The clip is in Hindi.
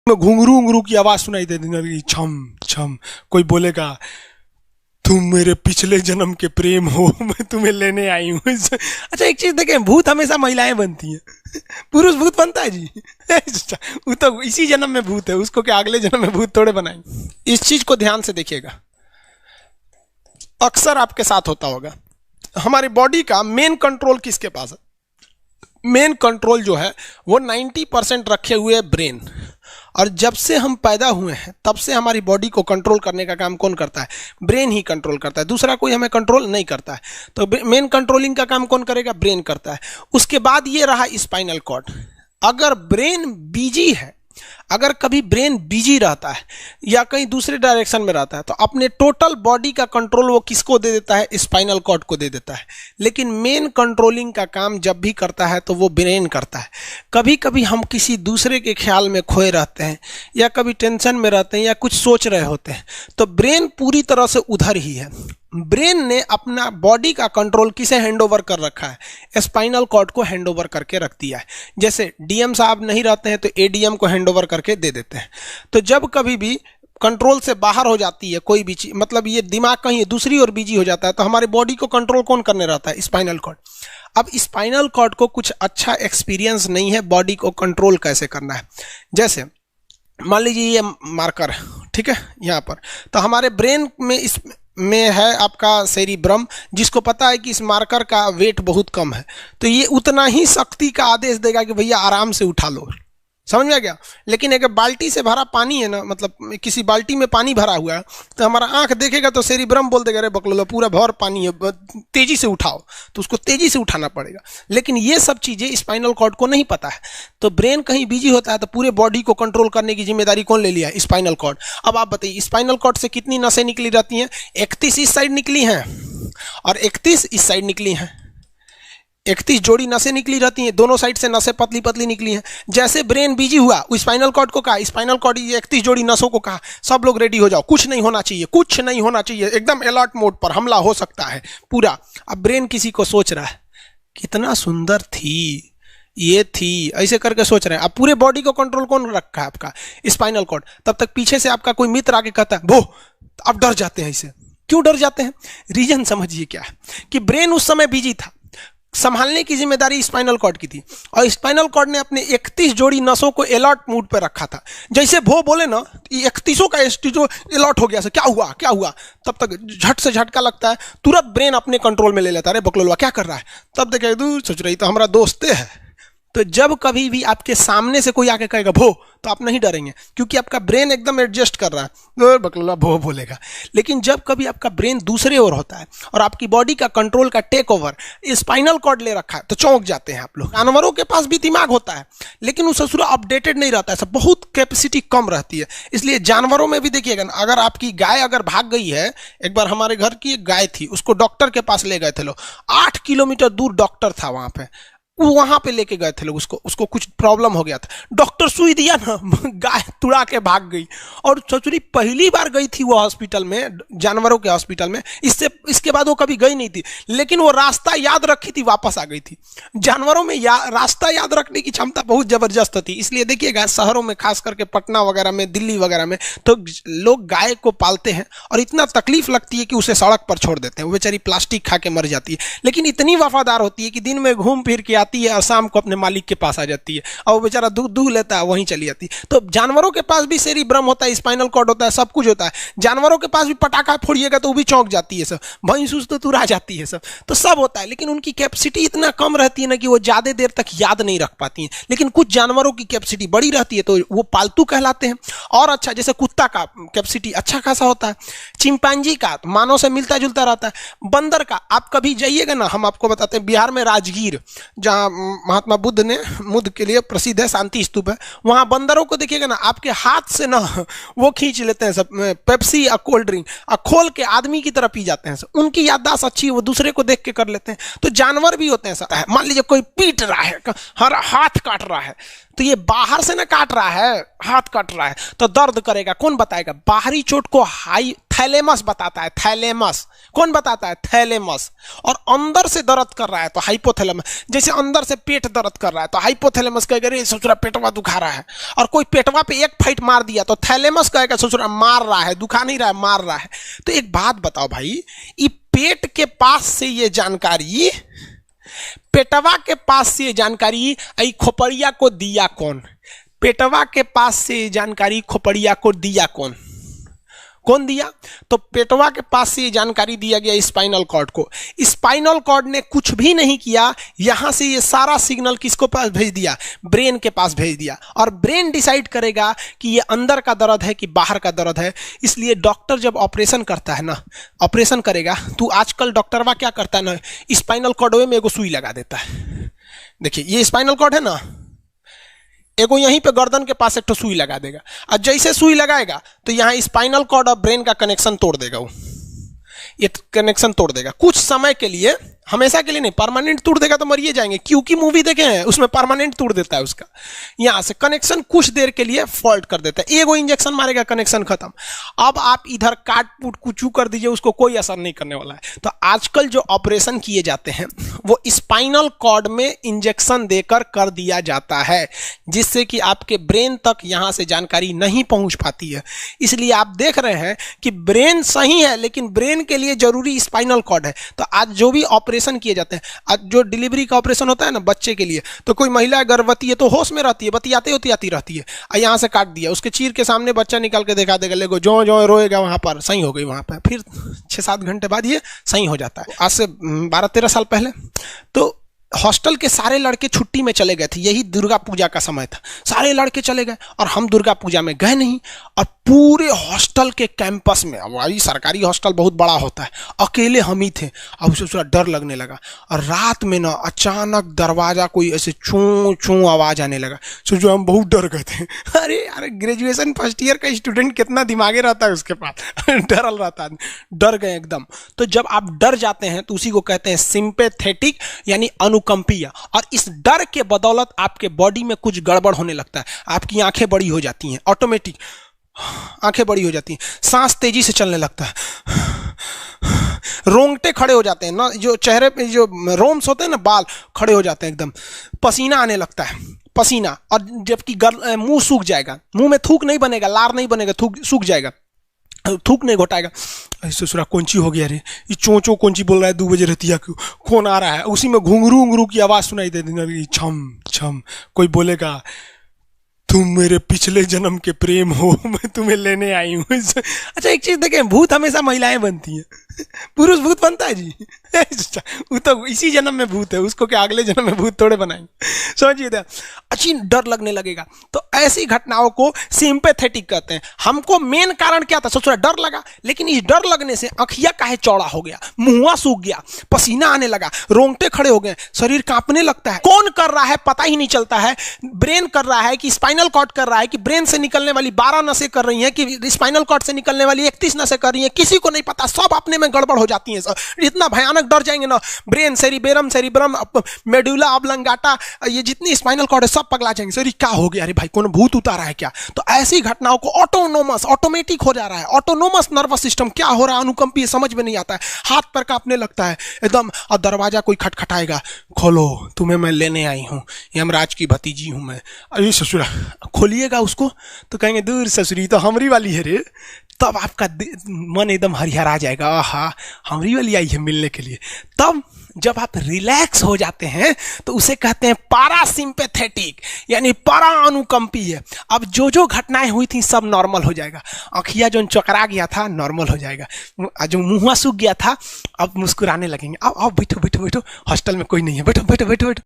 में घुंघरू घुंघरू की आवाज सुनाई दे देगी, छम छम। कोई बोलेगा तुम मेरे पिछले जन्म के प्रेम हो, मैं तुम्हें लेने आई हूँ। अच्छा एक चीज देखें, भूत हमेशा महिलाएं बनती हैं, पुरुष भूत बनता है जी। वो तो इसी जन्म में भूत है, उसको क्या अगले जन्म में भूत थोड़े बनाएंगे। इस चीज को ध्यान से देखिएगा, अक्सर आपके साथ होता होगा। हमारी बॉडी का मेन कंट्रोल किसके पास है? मेन कंट्रोल जो है वो 90% रखे हुए ब्रेन। और जब से हम पैदा हुए हैं तब से हमारी बॉडी को कंट्रोल करने का काम कौन करता है? ब्रेन ही कंट्रोल करता है, दूसरा कोई हमें कंट्रोल नहीं करता है। तो मेन कंट्रोलिंग का काम कौन करेगा? ब्रेन करता है। उसके बाद ये रहा स्पाइनल कॉर्ड। अगर ब्रेन बिजी है, अगर कभी ब्रेन बिजी रहता है या कहीं दूसरे डायरेक्शन में रहता है, तो अपने टोटल बॉडी का कंट्रोल वो किसको दे देता है? स्पाइनल कॉर्ड को दे देता है। लेकिन मेन कंट्रोलिंग का काम जब भी करता है तो वो ब्रेन करता है। कभी कभी हम किसी दूसरे के ख्याल में खोए रहते हैं या कभी टेंशन में रहते हैं या कुछ सोच रहे होते हैं, तो ब्रेन पूरी तरह से उधर ही है। ब्रेन ने अपना बॉडी का कंट्रोल किसे हैंडओवर कर रखा है? स्पाइनल कॉर्ड को हैंडओवर करके रख दिया है। जैसे डीएम साहब नहीं रहते हैं तो एडीएम को हैंडओवर करके दे देते हैं। तो जब कभी भी कंट्रोल से बाहर हो जाती है कोई भी चीज, मतलब ये दिमाग कहीं दूसरी ओर बिजी हो जाता है, तो हमारे बॉडी को कंट्रोल कौन करने रहता है? Spinal cord. अब स्पाइनल कॉर्ड को कुछ अच्छा एक्सपीरियंस नहीं है बॉडी को कंट्रोल कैसे करना है। जैसे मान लीजिए ये मार्कर, ठीक है, यहाँ पर, तो हमारे ब्रेन में इस में है आपका सेरिब्रम, जिसको पता है कि इस मार्कर का वेट बहुत कम है, तो ये उतना ही शक्ति का आदेश देगा कि भैया आराम से उठा लो। समझ में आ गया? लेकिन अगर बाल्टी से भरा पानी है ना, मतलब किसी बाल्टी में पानी भरा हुआ है, तो हमारा आंख देखेगा तो सेरिब्रम बोल देगा अरे बकलोला पूरा भर पानी है, तेजी से उठाओ, तो उसको तेजी से उठाना पड़ेगा। लेकिन ये सब चीजें स्पाइनल कॉर्ड को नहीं पता है। तो ब्रेन कहीं बिजी होता है तो पूरे बॉडी को कंट्रोल करने की जिम्मेदारी कौन ले लिया? Spinal cord. अब आप बताइए स्पाइनल कॉर्ड से कितनी नसें निकली रहती हैं? 31 इस साइड निकली हैं और 31 इस साइड निकली हैं। 31 जोड़ी नसें निकली रहती हैं, दोनों साइड से नसें पतली पतली निकली हैं। जैसे ब्रेन बिजी हुआ, स्पाइनल कॉर्ड को कहा, स्पाइनल कॉर्ड 31 जोड़ी नसों को कहा, सब लोग रेडी हो जाओ, कुछ नहीं होना चाहिए, कुछ नहीं होना चाहिए, एकदम अलर्ट मोड पर, हमला हो सकता है पूरा। अब ब्रेन किसी को सोच रहा है कितना सुंदर थी ये थी, ऐसे करके सोच रहे हैं। अब पूरे बॉडी को कंट्रोल कौन रखा है? आपका स्पाइनल कॉर्ड। तब तक पीछे से आपका कोई मित्र आके कहता है वो, अब डर जाते हैं। इसे क्यों डर जाते हैं? रीजन समझिए क्या है कि ब्रेन उस समय बिजी था, संभालने की जिम्मेदारी स्पाइनल कॉर्ड की थी, और स्पाइनल कॉर्ड ने अपने 31 जोड़ी नसों को अलर्ट मूड पर रखा था। जैसे वो बोले ना 31 का जो अलर्ट हो गया, क्या हुआ क्या हुआ, तब तक झट से झटका लगता है, तुरंत ब्रेन अपने कंट्रोल में ले लेता है, अरे बकलोलवा क्या कर रहा है। तब देखे दूर सोच रही तो हमारा दोस्त है। तो जब कभी भी आपके सामने से कोई आके कहेगा भो, तो आप नहीं डरेंगे, क्योंकि आपका ब्रेन एकदम एडजस्ट कर रहा है, बकलोला भो बोलेगा। लेकिन जब कभी आपका ब्रेन दूसरे ओर होता है और आपकी बॉडी का कंट्रोल का टेक ओवर स्पाइनल कॉर्ड ले रखा है, तो चौंक जाते हैं आप लोग। जानवरों के पास भी दिमाग होता है, लेकिन वो ससुरा अपडेटेड नहीं रहता है, सब बहुत कैपेसिटी कम रहती है। इसलिए जानवरों में भी देखिएगा, अगर आपकी गाय अगर भाग गई है, एक बार हमारे घर की एक गाय थी, उसको डॉक्टर के पास ले गए थे लोग, 8 किलोमीटर दूर डॉक्टर था वहां पे लेके गए थे लोग, उसको कुछ प्रॉब्लम हो गया था, डॉक्टर सुई दिया ना, गाय तुड़ा के भाग गई। और ससुरी पहली बार गई थी वो हॉस्पिटल में, जानवरों के हॉस्पिटल में, इसके बाद वो कभी गई नहीं थी, लेकिन वो रास्ता याद रखी थी, वापस आ गई थी। जानवरों में रास्ता याद रखने की क्षमता बहुत जबरदस्त थी। इसलिए देखिएगा शहरों में, खास करके पटना वगैरह में, दिल्ली वगैरह में, तो लोग गाय को पालते हैं और इतना तकलीफ लगती है कि उसे सड़क पर छोड़ देते हैं, वो बेचारी प्लास्टिक खा के मर जाती है, लेकिन इतनी वफादार होती है कि दिन में घूम फिर के आती है और शाम को अपने मालिक के पास आ जाती है, और वो बेचारा दूध लेता है, वहीं चली जाती है। तो जानवरों के पास भी सेरिब्रम होता है, स्पाइनल कॉर्ड होता है, सब कुछ होता है। जानवरों के पास भी पटाखा फोड़िएगा तो वो भी चौंक जाती है, सब भैंस तो तुरा जाती है, तो सब होता है। लेकिन उनकी कैपेसिटी इतना कम रहती है ना कि वो ज्यादा देर तक याद नहीं रख पाती हैं। लेकिन कुछ जानवरों की कैपेसिटी बड़ी रहती है, तो वो पालतू कहलाते हैं। और अच्छा, जैसे कुत्ता का कैपेसिटी अच्छा खासा होता है, चिंपैंजी का मानव से मिलता जुलता रहता है, बंदर का आप कभी जाइएगा ना, हम आपको बताते हैं, बिहार में राजगीर, जहां महात्मा बुद्ध के लिए प्रसिद्ध है, शांति स्तूप है, वहां बंदरों को देखिएगा ना, आपके हाथ से ना वो खींच लेते हैं सब पेप्सी या कोल्ड ड्रिंक, और खोल के आदमी की तरह पी जाते हैं सब। उनकी याददाश्त अच्छी है, वो दूसरे को देख के कर लेते हैं। तो जानवर भी होते हैं सब। मान लीजिए कोई पीट रहा है, हर हाथ काट रहा है, तो ये बाहर से ना काट रहा है, हाथ काट रहा है तो दर्द करेगा। कौन बताएगा? बाहरी चोट को हाई थैलेमस बताता है, थैलेमस। कौन बताता है? थैलेमस। और अंदर से दर्द कर रहा है तो हाइपोथैलेमस। जैसे अंदर से पेट दर्द कर रहा है तो हाइपोथैलेमस कहेगा रे ससुरा पेटवा दुखा रहा है। और कोई पेटवा पे एक फाइट मार दिया तो थैलेमस कहेगा ससुरा मार रहा है, दुखा नहीं रहा है, मार रहा है। तो एक बात बताओ भाई, ये पेट के पास से ये जानकारी, पेटवा के पास से जानकारी आई खोपड़िया को दिया कौन? पेटवा के पास से जानकारी खोपड़िया को दिया कौन? कौन दिया? तो पेटवा के पास से जानकारी दिया गया स्पाइनल कॉर्ड को। स्पाइनल कॉर्ड ने कुछ भी नहीं किया, यहां से ये सारा सिग्नल किसको पास भेज दिया? ब्रेन के पास भेज दिया। और ब्रेन डिसाइड करेगा कि ये अंदर का दर्द है कि बाहर का दर्द है। इसलिए डॉक्टर जब ऑपरेशन करता है ना, ऑपरेशन करेगा तो आजकल डॉक्टरवा क्या करता है ना, स्पाइनल कॉर्ड में एगो सुई लगा देता है। देखिए ये स्पाइनल कॉर्ड है ना, एगो यहीं पे गर्दन के पास एक तो सुई लगा देगा। और जैसे सुई लगाएगा तो यहाँ स्पाइनल कॉर्ड और ब्रेन का कनेक्शन तोड़ देगा। वो ये कनेक्शन तोड़ देगा कुछ समय के लिए, हमेशा के लिए नहीं। परमानेंट तोड़ देगा तो मरिए जाएंगे। क्योंकि मूवी देखे हैं उसमें परमानेंट तोड़ देता है उसका। यहां से कनेक्शन कुछ देर के लिए फॉल्ट कर देता है, एगो इंजेक्शन मारेगा, कनेक्शन खत्म। अब आप इधर काट पुट कुचू कर दीजिए, उसको कोई असर नहीं करने वाला है। तो आजकल जो ऑपरेशन किए जाते हैं वो स्पाइनल कॉर्ड में इंजेक्शन देकर कर दिया जाता है, जिससे कि आपके ब्रेन तक यहां से जानकारी नहीं पहुंच पाती है। इसलिए आप देख रहे हैं कि ब्रेन सही है लेकिन ब्रेन के लिए जरूरी स्पाइनल कॉर्ड है। तो आज जो भी ऑपरेशन किए जाते हैं, आज जो डिलीवरी का ऑपरेशन होता है ना बच्चे के लिए, तो कोई महिला गर्भवती है तो होश में रहती है, बतियाते होती रहती है, यहां से काट दिया, उसके चीर के सामने बच्चा निकाल के दिखा देगा, लेगो जो जो रोएगा वहां पर सही हो गई, वहां पर फिर 6-7 घंटे बाद ये सही हो जाता है। आज से 12-13 साल पहले तो हॉस्टल के सारे लड़के छुट्टी में चले गए थे, यही दुर्गा पूजा का समय था, सारे लड़के चले गए और हम दुर्गा पूजा में गए नहीं। और पूरे हॉस्टल के कैंपस में, अब वही सरकारी हॉस्टल बहुत बड़ा होता है, अकेले हम ही थे। अब उसे थोड़ा डर लगने लगा और रात में ना अचानक दरवाजा कोई ऐसे चूं चूं आवाज आने लगा। सोचो हम बहुत डर गए थे। अरे यार ग्रेजुएशन फर्स्ट ईयर का स्टूडेंट कितना दिमागे रहता है उसके पास, डरल रहता है, डर गए एकदम। तो जब आप डर जाते हैं तो उसी को कहते हैं सिंपैथेटिक यानी अनुकंपीय। और इस डर के बदौलत आपके बॉडी में कुछ गड़बड़ होने लगता है, आपकी आंखें बड़ी हो जाती हैं, ऑटोमेटिक आंखें बड़ी हो जाती हैं, सांस तेजी से चलने लगता है, रोंगटे खड़े हो जाते हैं ना, जो चेहरे पे जो रोम्स होते हैं ना, बाल खड़े हो जाते हैं एकदम, पसीना आने लगता है, पसीना। और जबकि मुंह सूख जाएगा, मुंह में थूक नहीं बनेगा, लार नहीं बनेगा, थूक सूख जाएगा, थूक नहीं घोटाएगा। ससुरा कौन-ची हो गया रे, ये चोंचो कौन-ची बोल रहा है 2 बजे रतिया को, कौन आ रहा है? उसी में घुंघरू उंगरू की आवाज सुनाई दे देगी, छम छम। कोई बोलेगा तुम मेरे पिछले जन्म के प्रेम हो, मैं तुम्हें लेने आई हूँ। अच्छा एक चीज देखें, भूत हमेशा महिलाएं बनती हैं, पुरुष भूत बनता है जी? वो तो इसी जन्म में भूत है, उसको क्या अगले जन्म में भूत थोड़े बनाएंगे? समझिए, अच्छी डर लगने लगेगा। तो ऐसी घटनाओं को सिंपैथेटिक कहते हैं। हमको मेन कारण क्या था? सोच रहा डर लगा, लेकिन इस डर लगने से आंखिया काहे चौड़ा हो गया, मुंह सूख गया, पसीना आने लगा, रोंगटे खड़े हो गए, शरीर कांपने लगता है। कौन कर रहा है पता ही नहीं चलता है। ब्रेन कर रहा है कि स्पाइनल कॉर्ड कर रहा है कि ब्रेन से निकलने वाली 12 नसें कर रही हैं कि स्पाइनल कॉर्ड से निकलने वाली 31 नसें कर रही हैं, किसी को नहीं पता, सब अपने में गड़बड़ हो जाती हैं। इतना भयानक डर जाएंगे ना, ब्रेन, सेरिब्रम, मेडुला ऑब्लंगाटा, ये जितनी स्पाइनल कॉर्ड है सब पगला जाएंगे। सर क्या हो गया? अरे भाई कौन भूत उतारा है क्या? तो ऐसी घटनाओं को ऑटोमेटिक हो जा रहा है, ऑटोनोमस नर्वस सिस्टम क्या हो रहा है, अनुकंपीय, समझ में नहीं आता है, हाथ पर कांपने लगता है एकदम। और दरवाजा कोई खटखटाएगा, खोलो तुम्हें मैं लेने आई हूँ, यमराज की भतीजी हूँ मैं। अरे ससुरा, खोलिएगा उसको तो कहेंगे दूर ससुरी तो हमरी वाली है रे। तब आपका मन एकदम हरिहरा जाएगा, आहा हमरी वाली आई है मिलने के लिए। तब जब आप रिलैक्स हो जाते हैं तो उसे कहते हैं पारासिम्पैथेटिक यानी परा अनुकंपीय। अब जो जो घटनाएं हुई थी सब नॉर्मल हो जाएगा। आँखिया जो चकरा गया था नॉर्मल हो जाएगा, जो मुंह सूख गया था अब मुस्कुराने लगेंगे। अब बैठो बैठो बैठो, हॉस्टल में कोई नहीं है, बैठो बैठो बैठो बैठो।